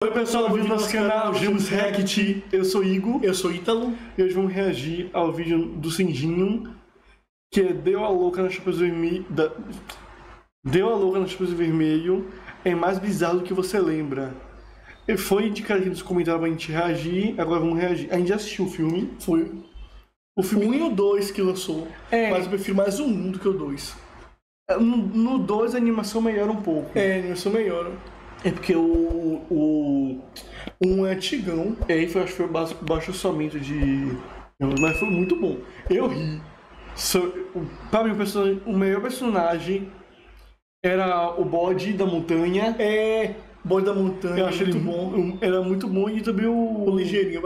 Oi pessoal, bem-vindo ao nosso canal Gemos React. Eu sou Igor. Eu sou Ítalo. E hoje vamos reagir ao vídeo do Sinjinho, que é Deu a Louca na Chapeuzinho Vermelho. Deu a Louca na Chapeuzinho Vermelho é mais bizarro do que você lembra. Ele foi indicado aqui nos comentários pra gente reagir, agora vamos reagir. A gente já assistiu o filme, foi o filme 1 e o 2 que lançou, mas eu prefiro mais o 1 do que o 2. No 2 a animação melhora um pouco. A animação melhora. É porque o 1 é antigão, e acho que foi baixo orçamento de... Mas foi muito bom. Eu ri. Pra mim, o melhor personagem era o bode da montanha. Bode da montanha. Eu achei ele muito bom. Era muito bom, e também o ligeirinho.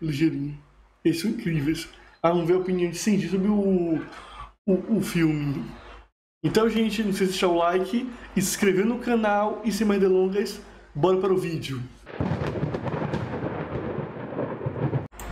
Ligeirinho. Eles são incríveis. Vamos ver a opinião de Cindy sobre o filme. Então, gente, não se deixar o like, se inscrever no canal e, sem mais delongas, bora para o vídeo.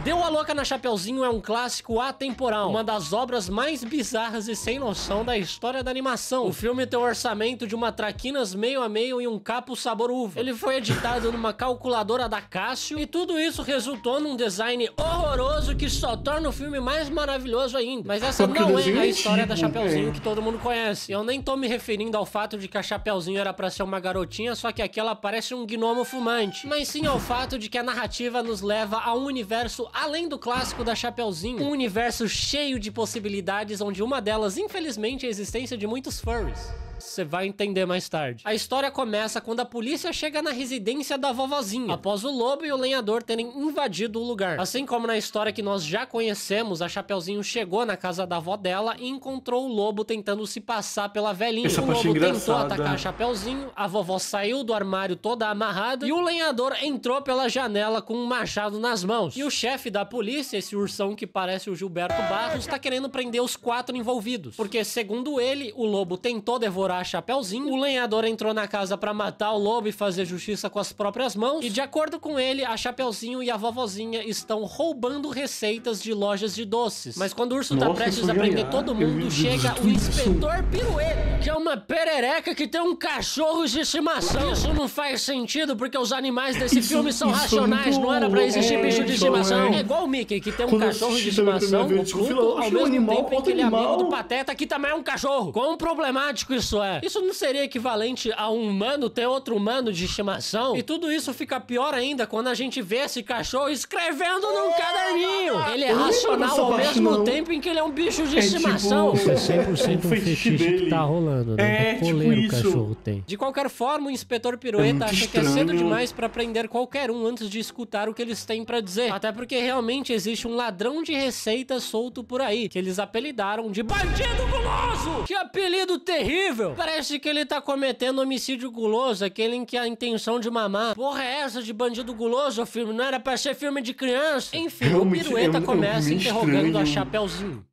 Deu a Louca na Chapeuzinho é um clássico atemporal, uma das obras mais bizarras e sem noção da história da animação. O filme tem um orçamento de uma traquinas meio a meio e um capo sabor uva. Ele foi editado numa calculadora da Casio e tudo isso resultou num design horroroso que só torna o filme mais maravilhoso ainda. Mas essa não é a história da Chapeuzinho que todo mundo conhece. Eu nem tô me referindo ao fato de que a Chapeuzinho era pra ser uma garotinha, só que aqui ela parece um gnomo fumante. Mas sim ao fato de que a narrativa nos leva a um universo além do clássico da Chapeuzinho, um universo cheio de possibilidades, onde uma delas, infelizmente, é a existência de muitos furries. Você vai entender mais tarde. A história começa quando a polícia chega na residência da vovozinha, após o lobo e o lenhador terem invadido o lugar. Assim como na história que nós já conhecemos, a Chapeuzinho chegou na casa da avó dela e encontrou o lobo tentando se passar pela velhinha. O lobo tentou atacar a Chapeuzinho, a vovó saiu do armário toda amarrada e o lenhador entrou pela janela com um machado nas mãos. E o chefe da polícia, esse ursão que parece o Gilberto Barros, tá querendo prender os 4 envolvidos. Porque, segundo ele, o lobo tentou devorar a Chapeuzinho, o lenhador entrou na casa pra matar o lobo e fazer justiça com as próprias mãos, e de acordo com ele, a Chapeuzinho e a vovozinha estão roubando receitas de lojas de doces. Mas quando o urso tá prestes a prender todo mundo, chega o Inspetor Pirueta, que é uma perereca que tem um cachorro de estimação. Isso não faz sentido, porque os animais desse filme são racionais, não era pra existir bicho de estimação. É igual o Mickey, que tem um cachorro de estimação, o Pluto, ao mesmo tempo em que ele é amigo do Pateta, que também é um cachorro. Quão problemático isso é? Isso não seria equivalente a um humano ter outro humano de estimação? E tudo isso fica pior ainda quando a gente vê esse cachorro escrevendo num caderninho. Ele é racional ao mesmo tempo em que ele é um bicho de estimação. Isso é 100% um fetiche que tá rolando, né? Coleiro o cachorro tem. De qualquer forma, o Inspetor Pirueta acha que é cedo demais pra prender qualquer um antes de escutar o que eles têm pra dizer. Até porque realmente existe um ladrão de receitas solto por aí, que eles apelidaram de Bandido Guloso! Que apelido terrível! Parece que ele tá cometendo homicídio guloso, aquele em que a intenção de mamar. Porra é essa de Bandido Guloso, o filme? Não era pra ser filme de criança? Enfim, o Pirueta começa interrogando a Chapeuzinho.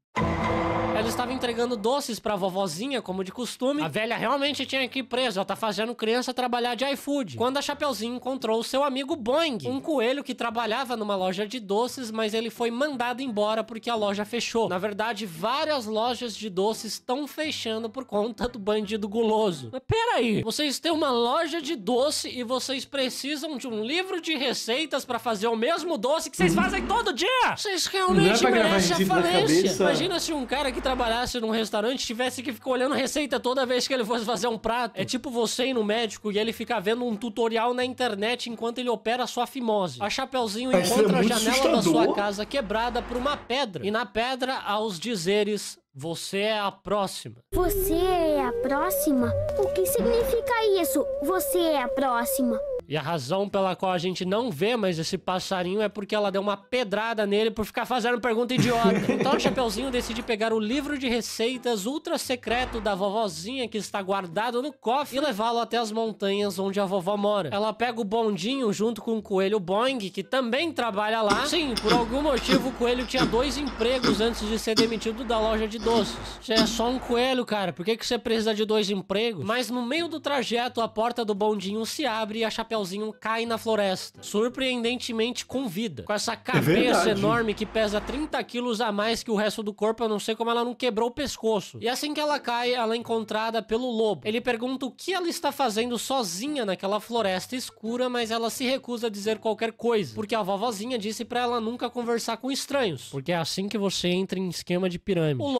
Ela estava entregando doces pra vovozinha, como de costume. A velha realmente tinha que ir presa, ela tá fazendo criança trabalhar de iFood. Quando a Chapeuzinho encontrou o seu amigo Boing, um coelho que trabalhava numa loja de doces, mas ele foi mandado embora porque a loja fechou. Na verdade, várias lojas de doces estão fechando por conta do Bandido Guloso. Mas peraí, vocês têm uma loja de doce e vocês precisam de um livro de receitas pra fazer o mesmo doce que vocês fazem todo dia? Vocês realmente merecem a falência. Imagina se um cara que trabalhasse num restaurante tivesse que ficar olhando receita toda vez que ele fosse fazer um prato. É tipo você ir no médico e ele ficar vendo um tutorial na internet enquanto ele opera a sua fimose. A Chapeuzinho encontra a janela da sua casa quebrada por uma pedra. E na pedra há os dizeres: você é a próxima. Você é a próxima? O que significa isso? Você é a próxima. E a razão pela qual a gente não vê mais esse passarinho é porque ela deu uma pedrada nele por ficar fazendo pergunta idiota. Então a Chapeuzinho decide pegar o livro de receitas ultra secreto da vovozinha que está guardado no cofre e levá-lo até as montanhas onde a vovó mora. Ela pega o bondinho junto com o coelho Boing, que também trabalha lá. Sim, por algum motivo o coelho tinha 2 empregos antes de ser demitido da loja de doces. Você é só um coelho, cara, por que você precisa de 2 empregos? Mas no meio do trajeto a porta do bondinho se abre e a Chapeuzinho Chapeuzinho cai na floresta, surpreendentemente com vida. Com essa cabeça enorme que pesa 30 quilos a mais que o resto do corpo, eu não sei como ela não quebrou o pescoço. E assim que ela cai, ela é encontrada pelo lobo. Ele pergunta o que ela está fazendo sozinha naquela floresta escura, mas ela se recusa a dizer qualquer coisa, porque a vovozinha disse pra ela nunca conversar com estranhos, porque é assim que você entra em esquema de pirâmide.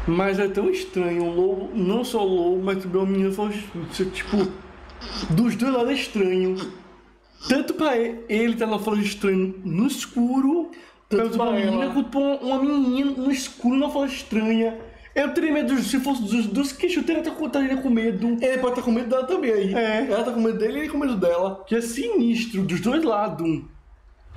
Mas é tão estranho, o lobo, não só o lobo, mas também o menino falou, tipo, dos dois lados é estranho. Tanto pra ele tá na floresta estranha no escuro, tanto pra menina quanto pra uma menina no escuro na floresta estranha. Eu teria medo, se fosse dos que chuteiros, eu estaria com medo. Ele pode estar com medo dela também aí. Ela tá com medo dele e ele com medo dela. Que é sinistro, dos dois lados.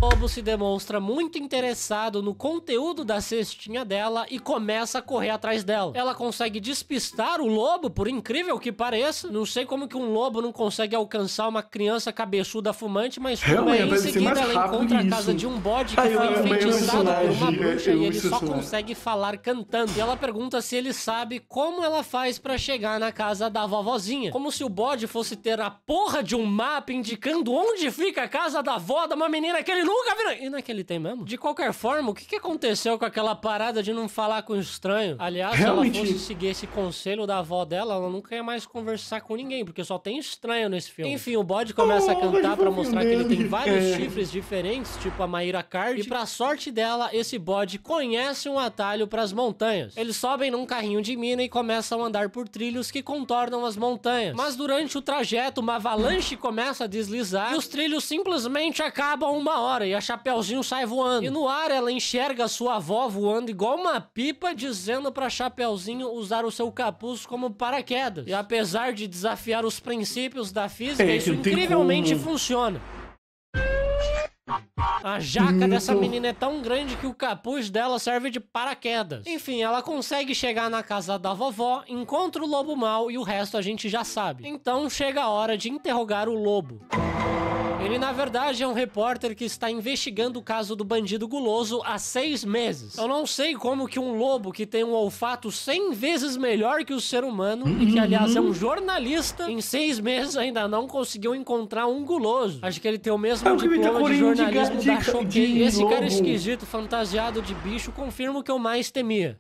O lobo se demonstra muito interessado no conteúdo da cestinha dela e começa a correr atrás dela. Ela consegue despistar o lobo, por incrível que pareça. Não sei como que um lobo não consegue alcançar uma criança cabeçuda fumante, mas em seguida ela encontra a casa de um bode que foi enfeitiçado por uma bruxa e ele só consegue falar cantando. E ela pergunta se ele sabe como ela faz pra chegar na casa da vovozinha. Como se o bode fosse ter a porra de um mapa indicando onde fica a casa da avó de uma menina que ele nunca viu. E não é que ele tem mesmo? De qualquer forma, o que aconteceu com aquela parada de não falar com estranho? Aliás, se ela fosse seguir esse conselho da avó dela, ela nunca ia mais conversar com ninguém, porque só tem estranho nesse filme. Enfim, o bode começa a cantar pra mostrar que ele tem vários chifres diferentes, tipo a Maíra Card. E pra sorte dela, esse bode conhece um atalho pras montanhas. Eles sobem num carrinho de mina e começam a andar por trilhos que contornam as montanhas. Mas durante o trajeto, uma avalanche começa a deslizar e os trilhos simplesmente acabam uma hora e a Chapeuzinho sai voando. E no ar ela enxerga sua avó voando igual uma pipa, dizendo pra Chapeuzinho usar o seu capuz como paraquedas. E apesar de desafiar os princípios da física, isso incrivelmente funciona. A jaca dessa menina é tão grande que o capuz dela serve de paraquedas. Enfim, ela consegue chegar na casa da vovó, encontra o lobo mau e o resto a gente já sabe. Então chega a hora de interrogar o lobo. Ele, na verdade, é um repórter que está investigando o caso do bandido guloso há 6 meses. Eu não sei como que um lobo que tem um olfato 100 vezes melhor que o ser humano, e que, aliás, é um jornalista, em 6 meses ainda não conseguiu encontrar um guloso. Acho que ele tem o mesmo diploma de jornalismo da Choquei. Esse cara esquisito, fantasiado de bicho, confirma o que eu mais temia.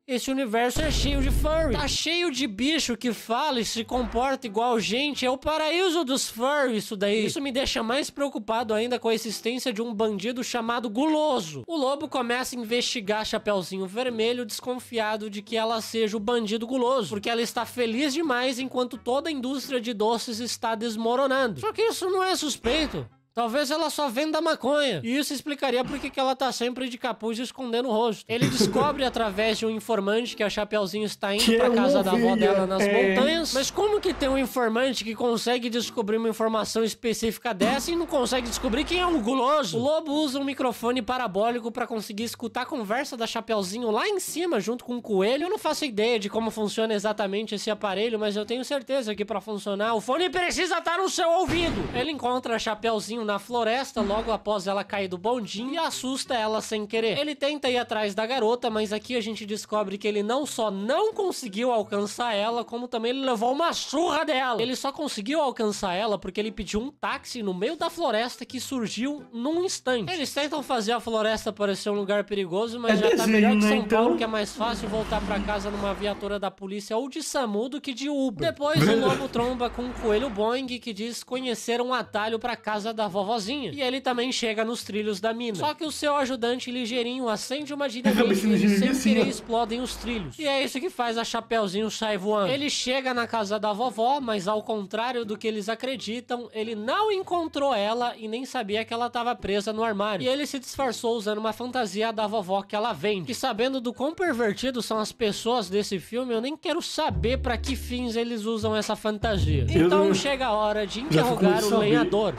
Esse universo é cheio de furry. Tá cheio de bicho que fala e se comporta igual gente. É o paraíso dos furry isso daí. Isso me deixa mais preocupado ainda com a existência de um bandido chamado Guloso. O lobo começa a investigar Chapeuzinho Vermelho, desconfiado de que ela seja o bandido guloso, porque ela está feliz demais enquanto toda a indústria de doces está desmoronando. Só que isso não é suspeito. Talvez ela só venda maconha. E isso explicaria por que ela tá sempre de capuz escondendo o rosto. Ele descobre através de um informante que a Chapeuzinho está indo pra casa da avó dela nas montanhas. Mas como que tem um informante que consegue descobrir uma informação específica dessa e não consegue descobrir quem é um guloso? O lobo usa um microfone parabólico pra conseguir escutar a conversa da Chapeuzinho lá em cima junto com o coelho. Eu não faço ideia de como funciona exatamente esse aparelho, mas eu tenho certeza que pra funcionar o fone precisa estar no seu ouvido. Ele encontra a Chapeuzinho na floresta logo após ela cair do bondinho e assusta ela sem querer. Ele tenta ir atrás da garota, mas aqui a gente descobre que ele não só não conseguiu alcançar ela, como também ele levou uma surra dela. Ele só conseguiu alcançar ela porque ele pediu um táxi no meio da floresta que surgiu num instante. Eles tentam fazer a floresta parecer um lugar perigoso, mas já tá melhor que São Paulo, que é mais fácil voltar pra casa numa viatura da polícia ou de SAMU do que de Uber. Depois o lobo tromba com um coelho Boing que diz conhecer um atalho pra casa da vovozinha. E ele também chega nos trilhos da mina. Só que o seu ajudante ligeirinho acende uma dinamite e eles sem querer explodem os trilhos. E é isso que faz a Chapeuzinho sair voando. Ele chega na casa da vovó, mas ao contrário do que eles acreditam, ele não encontrou ela e nem sabia que ela estava presa no armário. E ele se disfarçou usando uma fantasia da vovó que ela vende. E sabendo do quão pervertidos são as pessoas desse filme, eu nem quero saber pra que fins eles usam essa fantasia. Então chega a hora de interrogar o lenhador.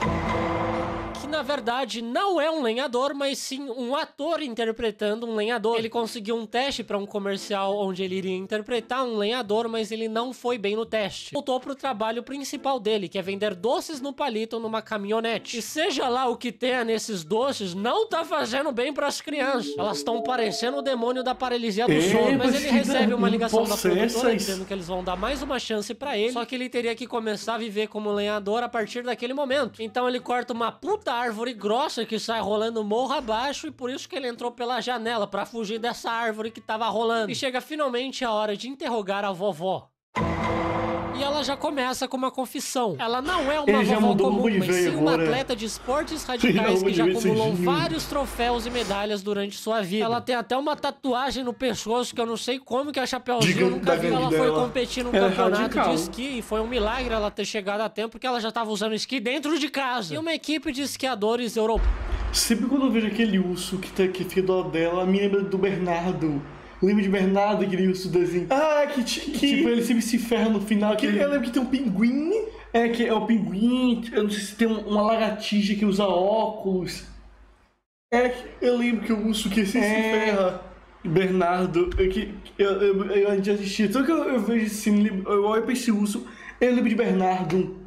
que na verdade não é um lenhador, mas sim um ator interpretando um lenhador. Ele conseguiu um teste para um comercial onde ele iria interpretar um lenhador, mas ele não foi bem no teste. Voltou pro trabalho principal dele, que é vender doces no palito numa caminhonete. E seja lá o que tenha nesses doces, não tá fazendo bem pras crianças. Elas estão parecendo o demônio da paralisia do sono. Mas ele recebe uma ligação da produtora dizendo que eles vão dar mais uma chance pra ele, só que ele teria que começar a viver como lenhador a partir daquele momento. Então ele corta uma puta árvore grossa que sai rolando morro abaixo, e por isso que ele entrou pela janela, pra fugir dessa árvore que tava rolando. E chega finalmente a hora de interrogar a vovó. E ela já começa com uma confissão. Ela não é uma vovó comum, mas sim uma atleta de esportes radicais que já acumulou vários troféus e medalhas durante sua vida. Ela tem até uma tatuagem no pescoço que eu não sei como que a Chapeuzinho nunca viu. Ela foi competir num campeonato de esqui e foi um milagre ela ter chegado a tempo, porque ela já tava usando esqui dentro de casa. E uma equipe de esquiadores europeus. Sempre quando eu vejo aquele urso que fica do lado dela, me lembra do Bernardo. Lembra de Bernardo, aquele urso desenho? Ah, que tipo, ele sempre se ferra no final. Eu lembro que tem um pinguim. Que é o pinguim. Eu não sei se tem uma lagartixa que usa óculos. Eu lembro que o urso que se ferra. Bernardo, eu já assisti. Só que eu vejo assim, eu olho pra esse urso, eu lembro de Bernardo.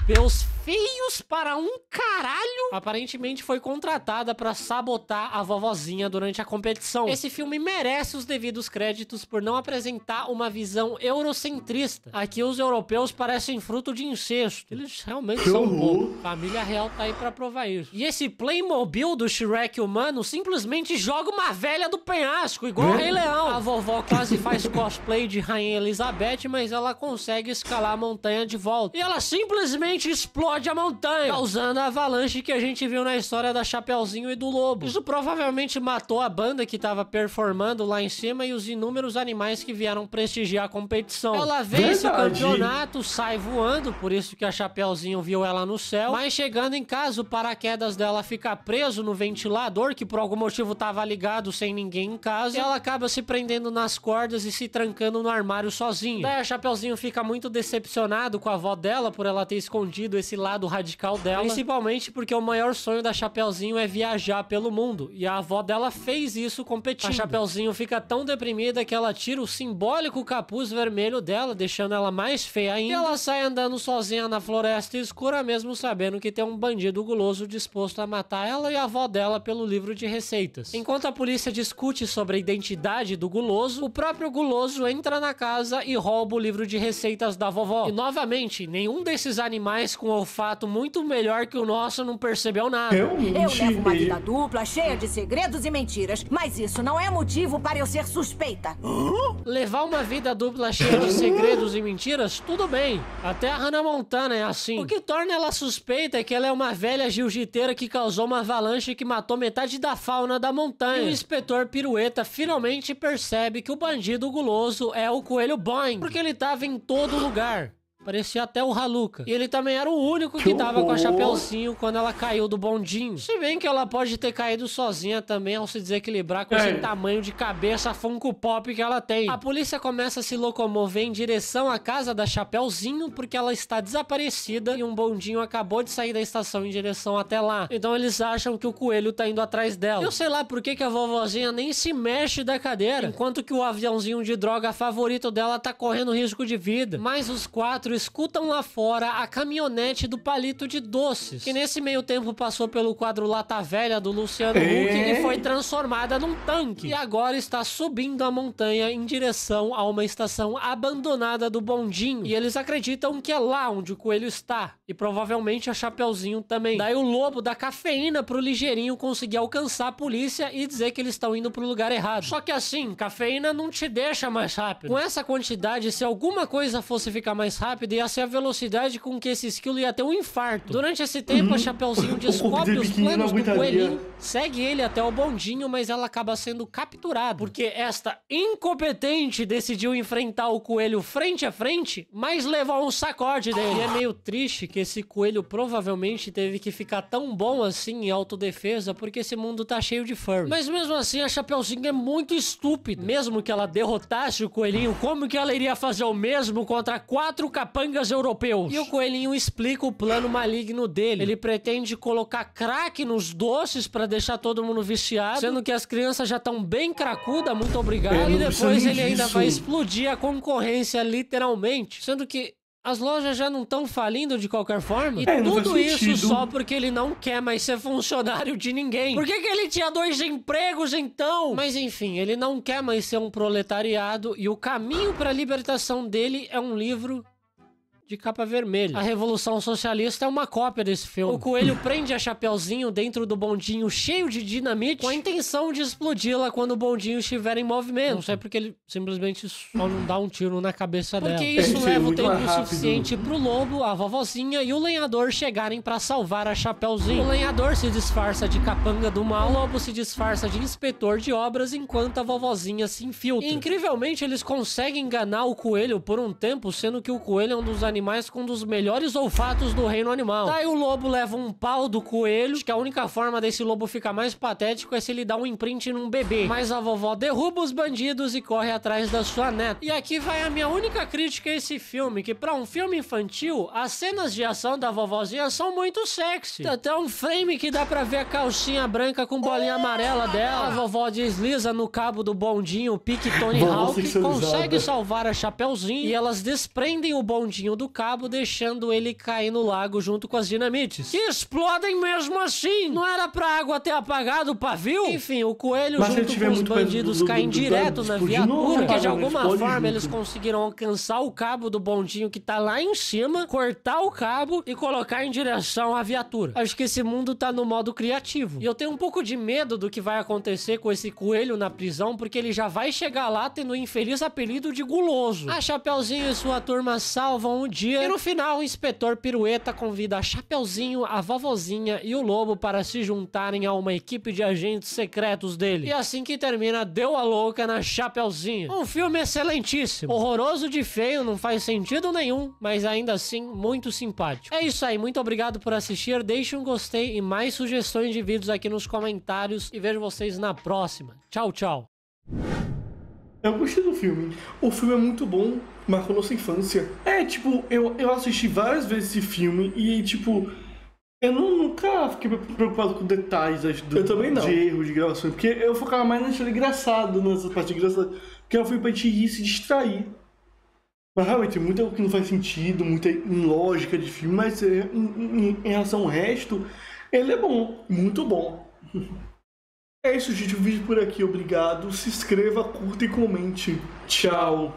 Meus feios para um caralho, aparentemente foi contratada pra sabotar a vovozinha durante a competição. Esse filme merece os devidos créditos por não apresentar uma visão eurocentrista. Aqui os europeus parecem fruto de incesto. Eles realmente são um pouco. Família real tá aí pra provar isso. E esse Playmobil do Shrek humano simplesmente joga uma velha do penhasco, igual o Rei Leão. A vovó quase faz cosplay de Rainha Elizabeth, mas ela consegue escalar a montanha de volta. E ela simplesmente explode a montanha, causando a avalanche que a gente viu na história da Chapeuzinho e do Lobo. Isso provavelmente matou a banda que tava performando lá em cima e os inúmeros animais que vieram prestigiar a competição. Ela vence o campeonato, sai voando, por isso que a Chapeuzinho viu ela no céu, mas chegando em casa, o paraquedas dela fica preso no ventilador, que por algum motivo tava ligado sem ninguém em casa, e ela acaba se prendendo nas cordas e se trancando no armário sozinha. Daí a Chapeuzinho fica muito decepcionado com a avó dela por ela ter escondido esse lado radical dela, principalmente porque o maior sonho da Chapeuzinho é viajar pelo mundo, e a avó dela fez isso competindo. A Chapeuzinho fica tão deprimida que ela tira o simbólico capuz vermelho dela, deixando ela mais feia ainda, e ela sai andando sozinha na floresta escura, mesmo sabendo que tem um bandido guloso disposto a matar ela e a avó dela pelo livro de receitas. Enquanto a polícia discute sobre a identidade do guloso, o próprio guloso entra na casa e rouba o livro de receitas da vovó. E novamente, nenhum desses animais com olfato muito melhor que o nosso não percebeu nada. Eu levo uma vida dupla, cheia de segredos e mentiras, mas isso não é motivo para eu ser suspeita. Levar uma vida dupla cheia de segredos e mentiras, tudo bem. Até a Hannah Montana é assim. O que torna ela suspeita é que ela é uma velha jiu-jiteira que causou uma avalanche que matou metade da fauna da montanha. E o inspetor Pirueta finalmente percebe que o bandido guloso é o Coelho Boing, porque ele tava em todo lugar. Parecia até o Haluca. E ele também era o único que tava com a Chapeuzinho quando ela caiu do bondinho. Se bem que ela pode ter caído sozinha também ao se desequilibrar com esse tamanho de cabeça Funko Pop que ela tem. A polícia começa a se locomover em direção à casa da Chapeuzinho porque ela está desaparecida e um bondinho acabou de sair da estação em direção até lá. Então eles acham que o coelho tá indo atrás dela. Eu sei lá por que a vovozinha nem se mexe da cadeira, enquanto que o aviãozinho de droga favorito dela tá correndo risco de vida. Mas os quatro escutam lá fora a caminhonete do palito de doces, que nesse meio tempo passou pelo quadro Lata Velha do Luciano Huck e foi transformada num tanque. E agora está subindo a montanha em direção a uma estação abandonada do bondinho. E eles acreditam que é lá onde o coelho está. E provavelmente a Chapeuzinho também. Daí o Lobo dá cafeína pro Ligeirinho conseguir alcançar a polícia e dizer que eles estão indo pro lugar errado. Só que assim, cafeína não te deixa mais rápido. Com essa quantidade, se alguma coisa fosse ficar mais rápido, ia ser a velocidade com que esse esquilo ia ter um infarto. Durante esse tempo, a Chapeuzinho descobre os planos do coelhinho, segue ele até o bondinho, mas ela acaba sendo capturada, porque esta incompetente decidiu enfrentar o coelho frente a frente, mas levou um sacode dele. E é meio triste que esse coelho provavelmente teve que ficar tão bom assim em autodefesa, porque esse mundo tá cheio de furry. Mas mesmo assim, a Chapeuzinho é muito estúpida. Mesmo que ela derrotasse o coelhinho, como que ela iria fazer o mesmo contra 4 capazes capangas europeus. E o coelhinho explica o plano maligno dele. Ele pretende colocar crack nos doces pra deixar todo mundo viciado, sendo que as crianças já estão bem cracudas, muito obrigado. E depois ele ainda vai explodir a concorrência, literalmente. Sendo que as lojas já não estão falindo de qualquer forma. E tudo isso só porque ele não quer mais ser funcionário de ninguém. Por que ele tinha 2 empregos, então? Mas enfim, ele não quer mais ser um proletariado. E o caminho para a libertação dele é um livro de capa vermelha. A Revolução Socialista é uma cópia desse filme. O coelho prende a Chapeuzinho dentro do bondinho cheio de dinamite com a intenção de explodi-la quando o bondinho estiver em movimento. Não sei porque ele simplesmente só não dá um tiro na cabeça dela. Porque isso leva o tempo suficiente pro lobo, a vovozinha e o lenhador chegarem pra salvar a Chapeuzinho. O lenhador se disfarça de capanga do mal, o lobo se disfarça de inspetor de obras, enquanto a vovozinha se infiltra. E, incrivelmente, eles conseguem enganar o coelho por um tempo, sendo que o coelho é um dos animais com um dos melhores olfatos do reino animal. Daí o lobo leva um pau do coelho. Acho que a única forma desse lobo ficar mais patético é se ele dá um imprint num bebê. Mas a vovó derruba os bandidos e corre atrás da sua neta. E aqui vai a minha única crítica a esse filme, que pra um filme infantil, as cenas de ação da vovozinha são muito sexy. Tem até um frame que dá pra ver a calcinha branca com bolinha amarela dela. A vovó desliza no cabo do bondinho, pique Tony Hawk, consegue salvar a Chapeuzinho e elas desprendem o bondinho do cabo, deixando ele cair no lago junto com as dinamites, que explodem mesmo assim. Não era pra água ter apagado o pavio? Enfim, o coelho junto com os bandidos caem direto na viatura, porque de alguma forma eles conseguiram alcançar o cabo do bondinho que tá lá em cima, cortar o cabo e colocar em direção à viatura. Acho que esse mundo tá no modo criativo. E eu tenho um pouco de medo do que vai acontecer com esse coelho na prisão, porque ele já vai chegar lá tendo o infeliz apelido de guloso. A Chapeuzinho e sua turma salvam o dia, e no final o inspetor Pirueta convida a Chapeuzinho, a vovozinha e o lobo para se juntarem a uma equipe de agentes secretos dele. E assim que termina, deu a louca na Chapeuzinho. Um filme excelentíssimo. Horroroso de feio, não faz sentido nenhum, mas ainda assim muito simpático. É isso aí, muito obrigado por assistir, deixe um gostei e mais sugestões de vídeos aqui nos comentários e vejo vocês na próxima. Tchau, tchau. Eu gostei do filme. O filme é muito bom, marcou nossa infância. Tipo, eu assisti várias vezes esse filme e, tipo, eu nunca fiquei preocupado com detalhes eu também não. De erros de gravação, porque eu focava mais na história engraçada, nessas partes engraçadas, porque é um filme pra gente rir e se distrair. Mas realmente, muita coisa que não faz sentido, muita ilógica de filme, mas em relação ao resto, ele é bom, muito bom. É isso, gente, o vídeo por aqui, obrigado. Se inscreva, curta e comente. Tchau.